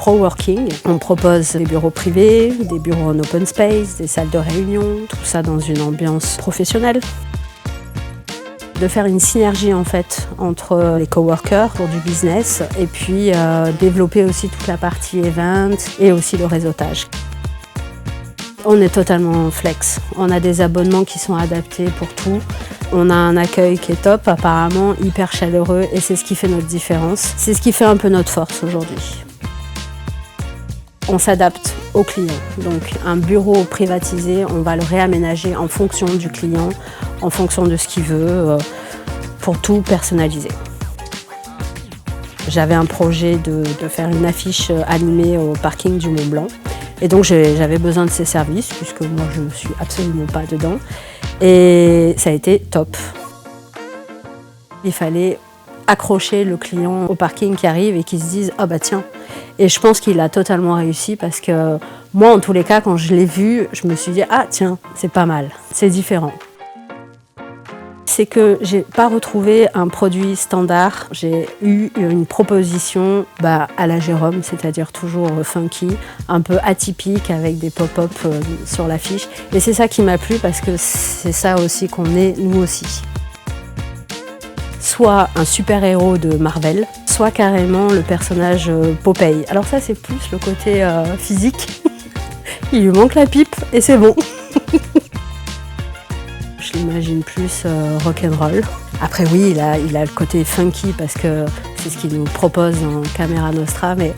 pro-working. On propose des bureaux privés, des bureaux en open space, des salles de réunion, tout ça dans une ambiance professionnelle. De faire une synergie en fait entre les coworkers pour du business et puis développer aussi toute la partie event et aussi le réseautage. On est totalement flex. On a des abonnements qui sont adaptés pour tout. On a un accueil qui est top, apparemment hyper chaleureux et c'est ce qui fait notre différence. C'est ce qui fait un peu notre force aujourd'hui. On s'adapte au client. Donc un bureau privatisé, on va le réaménager en fonction du client, en fonction de ce qu'il veut, pour tout personnaliser. J'avais un projet de faire une affiche animée au parking du Mont-Blanc. Et donc j'avais besoin de ses services, puisque moi je ne suis absolument pas dedans. Et ça a été top. Il fallait accrocher le client au parking qui arrive et qui se dise « Ah bah tiens ». Et je pense qu'il a totalement réussi parce que moi, en tous les cas, quand je l'ai vu, je me suis dit « Ah tiens, c'est pas mal, c'est différent ». C'est que j'ai pas retrouvé un produit standard, j'ai eu une proposition à la Jérôme, c'est-à-dire toujours funky, un peu atypique avec des pop-up sur l'affiche. Et c'est ça qui m'a plu parce que c'est ça aussi qu'on est nous aussi. Soit un super-héros de Marvel, soit carrément le personnage Popeye. Alors ça c'est plus le côté physique, il lui manque la pipe et c'est bon. Je l'imagine plus rock'n'roll. Après oui, il a le côté funky parce que c'est ce qu'il nous propose dans Camera Nostra, mais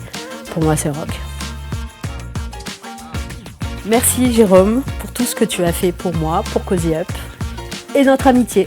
pour moi c'est rock. Merci Jérôme pour tout ce que tu as fait pour moi, pour Cozy Up et notre amitié.